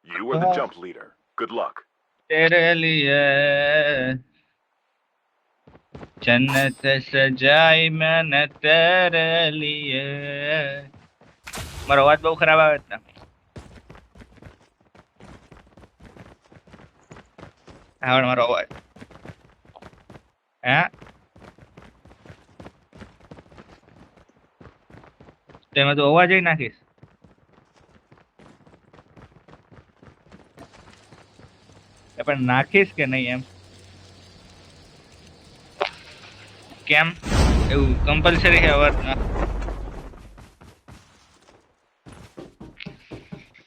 You are the jump leader. Good luck. तेरे लिए जन्नत सजाई मैंने तेरे लिए મારો અવાજ બહુ ખરાબ આવે છે આવડ મારો અવાજ હે તેમાં તો અવાજ નાખીશ પણ નાખીશ કે નહીં એમ કેમ એવું કમ્પલસરી છે અવાજ ના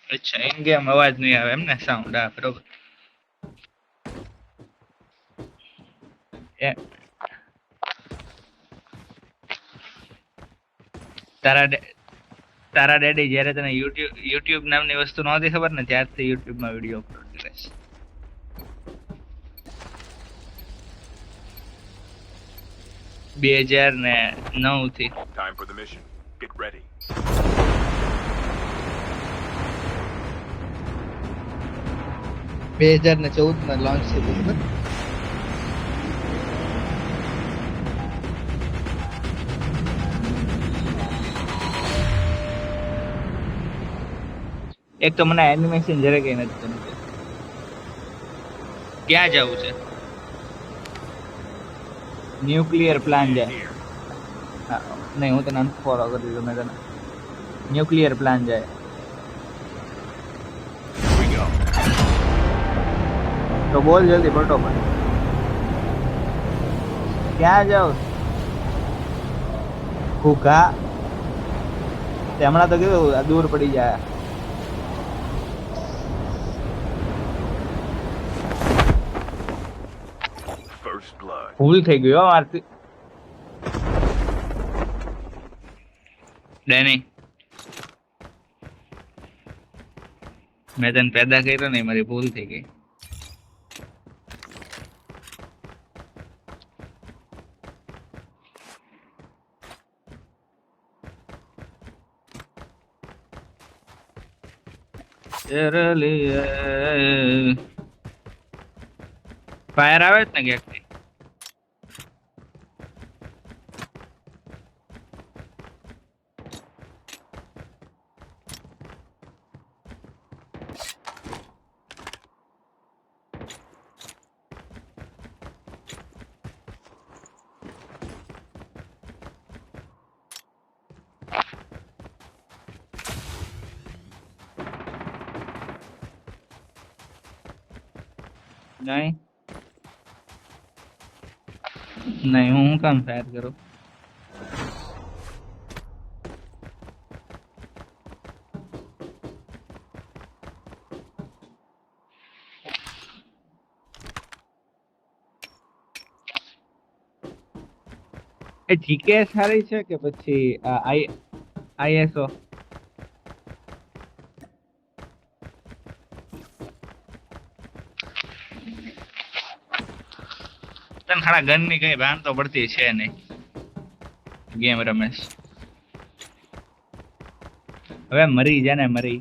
અચ્છા ઇન ગેમ અવાજ નહીં આવે એમ ને સાઉન્ડ આ બરોબર તારા ડેડી જ્યારે તને યુટ્યુબ નામની વસ્તુ નહોતી ખબર ને ત્યારથી યુટ્યુબમાં વિડીયો અપલોડ કરે છે 2009 થી Time for the mission. Get ready. બે 2014 લોન્ચ થયું બરાબર એક તો મને એનિમેશન જરા કઈ નથી ગમતું ક્યાં જવું છે ન્યુક્લિયર પ્લાન જાય નહીં હું તને અનફોલો કરી દીધું મેં તને ન્યુક્લિયર પ્લાન જાય તો બોલ જલ્દી ફટોફટ ક્યાં જાવ ભૂખા હમણાં તો કીધું દૂર પડી જાય ભૂલ થઈ ગયો મારથી ડેની મેં તને પેદા કર્યો ને મારી ભૂલ થઈ ગઈ तेरे लिए फायर આવે જ ને ક્યાંકથી नहीं नहीं हूँ काम फायर करो એ જીકે સારી છે કે પછી આઈએસઓ ખાડા ગન ની કઈ ભાન તો પડતી છે નહીં ગેમ રમેશ હવે મરી જા ને મરી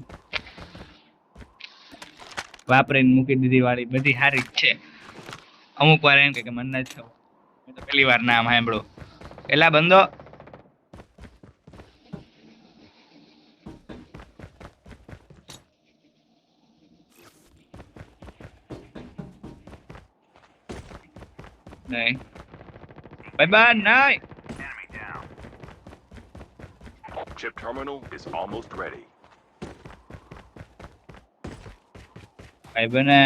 વાપરીને મૂકી દીધી વાળી બધી સારી જ છે અમુક વાર એમ કે મને નથી થવું મેં તો પહેલી વાર નામ સાંભળો એલા બંધો नहीं bye bye नहीं Enemy down. Chip terminal is almost ready. भाई बने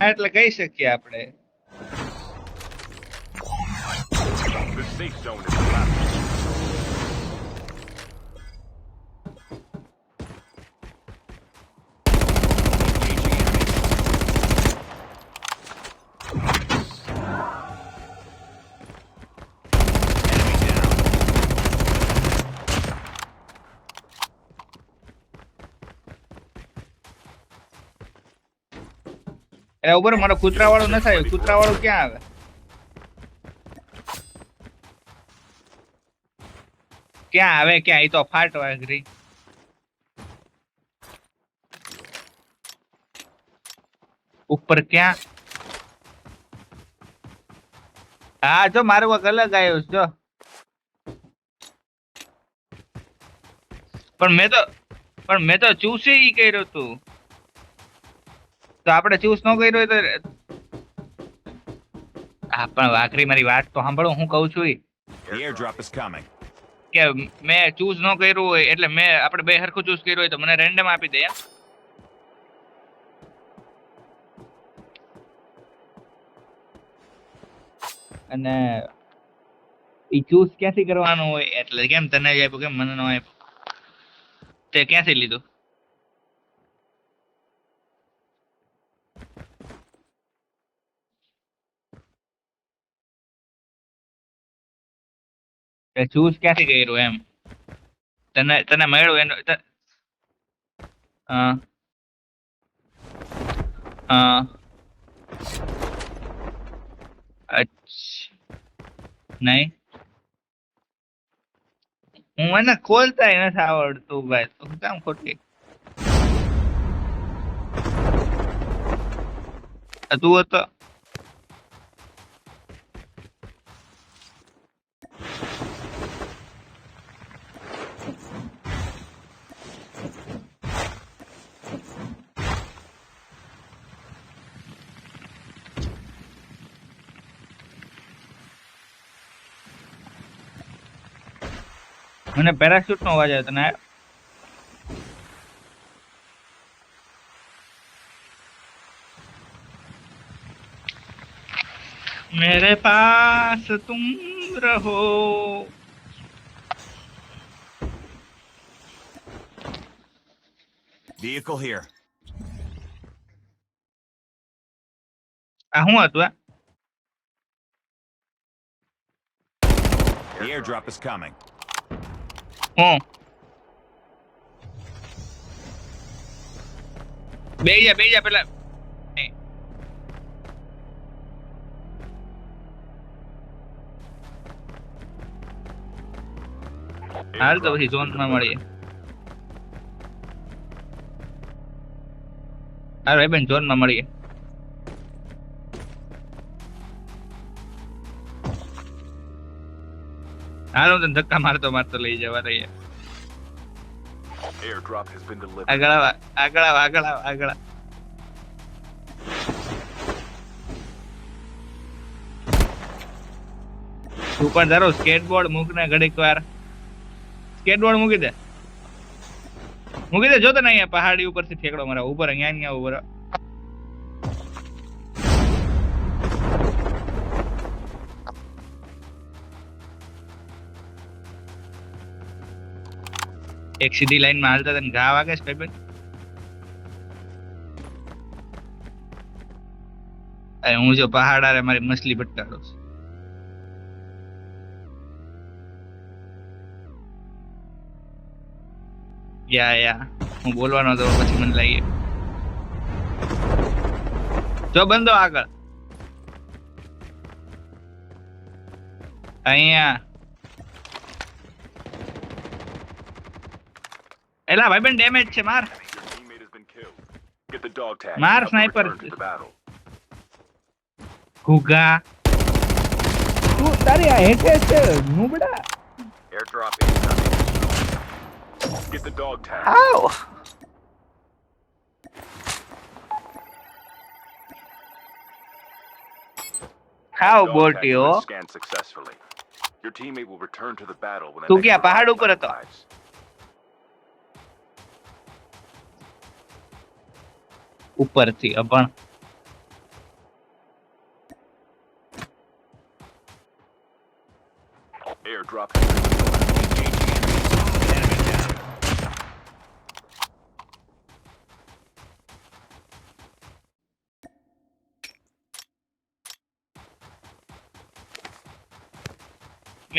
એટલે કહી શકીએ આપણે The safe zone is collapsing. એના ઉપર મારો કૂતરા વાળો ન થાય કૂતરા વાળો ક્યાં આવે ક્યાં આવે ક્યાં? એ તો ફાટ વાગરી. ઉપર ક્યાં? હા જો મારું વખ અલગ આવ્યું છે જો. પણ મેં તો ચૂસે ઈ કર્યું તું. તો આપણે ચૂસ ન કર્યું હોય તો હા પણ વાઘરી મારી વાત તો સાંભળો, હું કહું છું ઈ. The airdrop is coming. કે મેં ચૂઝ ન કર્યું હોય એટલે મેં આપણે બે હરખું ચૂઝ કર્યું હોય તો મને રેન્ડમ આપી દે એમ. અને ઈ ચૂઝ ક્યાંથી કરવાનું હોય એટલે કેમ તને જ આપ્યું કેમ મને ન આપ્યું? તે ક્યાંથી લીધું? તે ચૂઝ ક્યાંથી કર્યું એમ? તને મળ્યું એનું હા હા અચ્છા નહીં, હું એને ખોલતાય નથી આવડતું ભાઈ, તો હું કામ ખોટી. તું હતો મને પેરાશૂટ નો અવાજ આવ્યો તને આવ્યો? मेरे पास तुम रहो. Vehicle here. આ શું હતું આ? The airdrop is coming. હું બે જા પેલા. હાલ તો પછી ઝોન માં મળીએ. હાલ ભાઈ બેન ઝોન માં મળીએ. હાલ હું તને ધક્કા મારતો મારતો લઈ જવા રહીએ. Airdrop has been delivered. આગળ આવ, આગળ આવ, આગળ આવ, આગળ આવ. તું પણ તારો સ્કેટબોર્ડ મૂક ને ઘડીક વાર. સ્કેટબોર્ડ મૂકી દે, મૂકી દે. જો તને અહીંયા પહાડી ઉપરથી ઠેકડો મારા ઉપર અહીંયા ઉપર. એક સીધી લાઈન માં હાલતા તને ઘા વાગે છે ભાઈ? અરે હું જો પહાડ આરે મારી મછલી બટાડો છું. યા હું બોલવાનો હતો પછી મને લાગી જો બંધો આગળ અહીંયા. એલા ભાઈ બેન ડેમેજ છે, માર. Your teammate has been killed. Get the dog tag. Maar, and sniper. return to the battle. ઘુઘા તું તારી આ હેઠે છે નુબડા. Airdrop incoming. Get the dog tag. આવ હાવ Dog બોટ્યો. tags were scanned successfully. Your teammate will return to the battle when the તું next ક્યાં પહાડ revival ઉપર flight હતો? arrives. ઉપરથી અભણ. Airdrop has been delivered. Enemy down.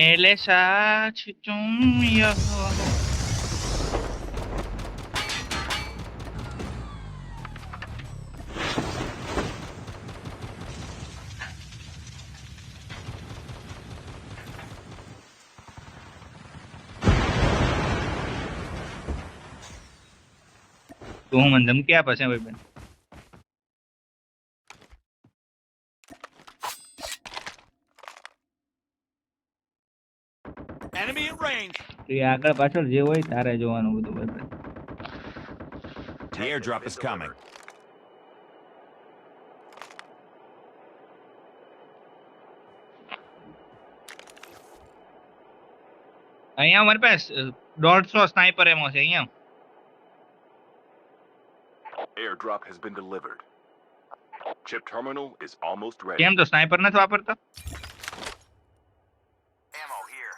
मेरे साथ तुम यहाँ તું હું મને ધમકી આપે છે ભાઈ બેન? Enemy at range. એ આગળ પાછળ જે હોય તારે જોવાનું બધું ભાઈ બેન. The airdrop is coming. અહીંયા અમારી પાસે 150 સ્નાઈપર એમો છે અહીંયા. Airdrop has been delivered. Chip terminal is almost ready. કેમ તો સ્નાઈપર નથી વાપરતો? Ammo here.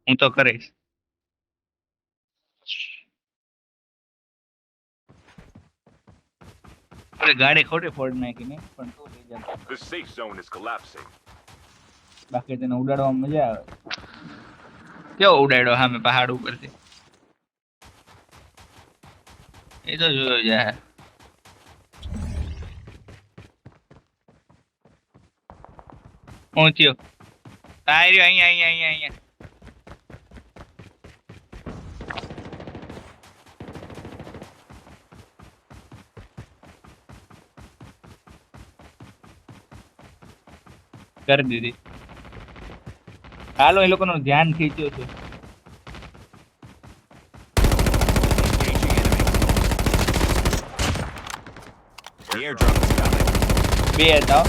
હું તો કરીશ. અરે ગાડી ખોટી ફોડ નાખી ને પણ તું લઈ જા. The safe zone is collapsing. બાકી તેને ઉડાડવામાં મજા આવે. કેવો ઉડાડ્યો સામે પહાડ ઉપરથી? એ તો જોયો જાય. પહોંચ્યો. આ રહ્યો અહીંયા. કરી દીધી. હાલો એ લોકોનું ધ્યાન ખીચ્યો છે. The airdrop is coming. બે હતા હો.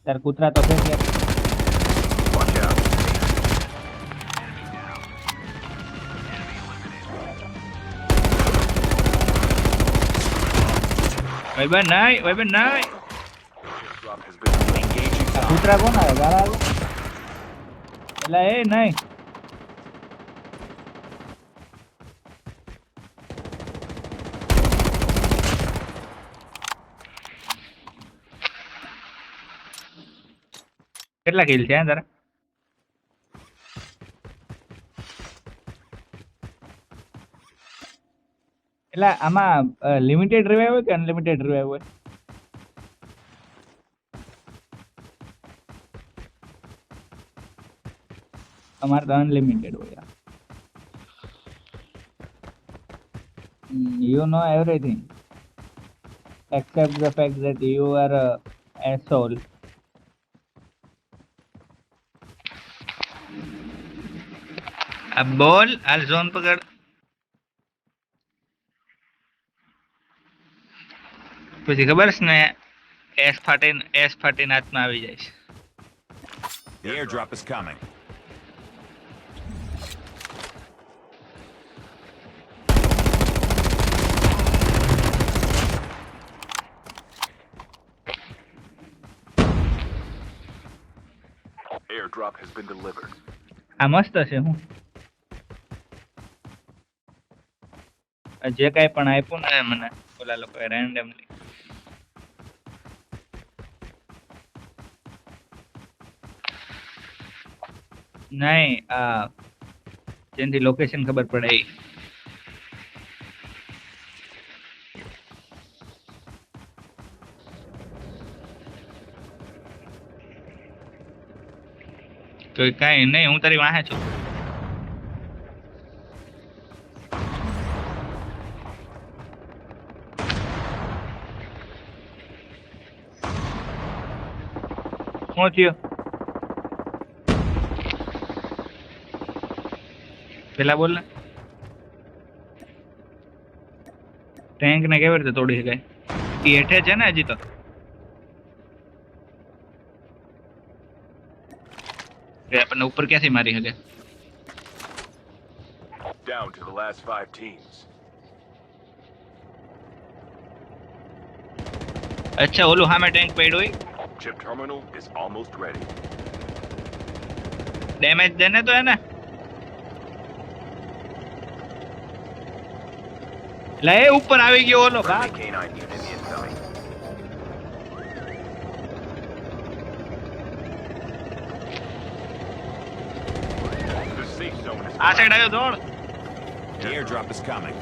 તાર કૂતરા તો છે કે Watch out. ભાઈબંધ નહીં. Airdrop has been Engaging આ zone. કૂતરા કોણ આવે? ગાળા આવે એટલે એ નહીં. કેટલા કિલ છે તારા? એટલે આમાં લિમિટેડ રિવાઇવ હોય કે અનલિમિટેડ રિવાઇવ હોય? અમારે તો અનલિમિટેડ હોય. You know everything except the fact that you are a asshole. अब बोल हाल जोन पकड़. પછી ખબર છે ને એસ ફાટીને હાથમાં આવી જાય છે. The airdrop is coming. Airdrop has been delivered. આ મસ્ત છે. હું જે કાંઈ પણ આપ્યું ને મને ઓલા લોકોએ રેન્ડમલી. નહીં આ જેનાથી લોકેશન ખબર પડે ઈ. તો કાંઈ નહીં, હું તારી વાહે છું. શું થયું? પેલા બોલ ને. ટેન્ક ને કેવી રીતે તોડી શકાય? એ હેઠે છે ને હજી તો. આપણને ઉપર ક્યાંથી મારી શકે? Down to the last 5 teams. અચ્છા ઓલું સામે ટેન્ક પડ્યું હોય. Chip terminal is almost ready. Damage દેને તો એને. લે ઉપર આવી ગયો ઓલો Friendly ભાગ. canine unit incoming. The safe zone is આ સાઈડ આવ્યો દોડ. The airdrop is coming.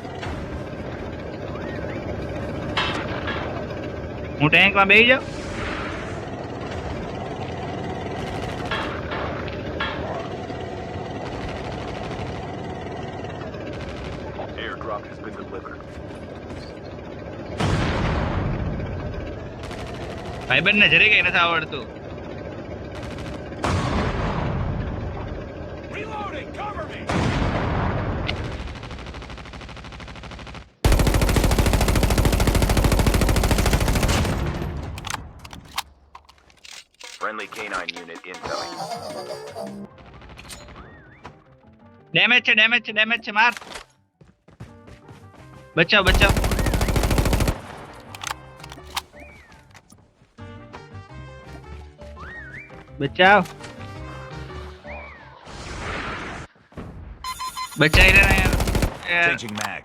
હું ટેન્કમાં બેસી જાઉં. Airdrop has been delivered. ભાઈબંધને જરી કઈ નથી આવડતું. Reloading! Cover me! Friendly canine unit incoming. Damage છે માર. બચાવ. બચાઈ રે ને યાર. Changing mag.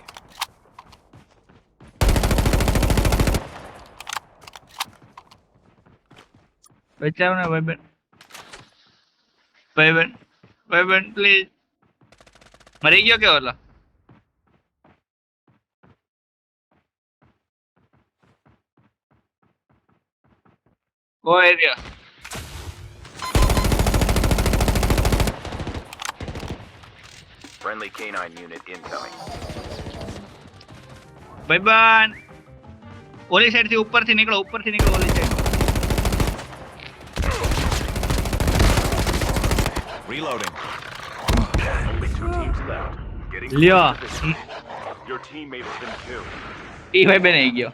બચાવ ને ભાઈબંધ પ્લીઝ. મરી ગયો કે ઓલો? કોઈ રહ્યો. Friendly canine unit incoming. ભાઈબંધ ઓલી સાઈડ થી ઉપરથી નીકળો ઓલી side. Reloading. Only 2 teams left. Getting લ્યો close to victory. Your teammate has been killed. ઈ ભાઈ બેન આવી ગયો.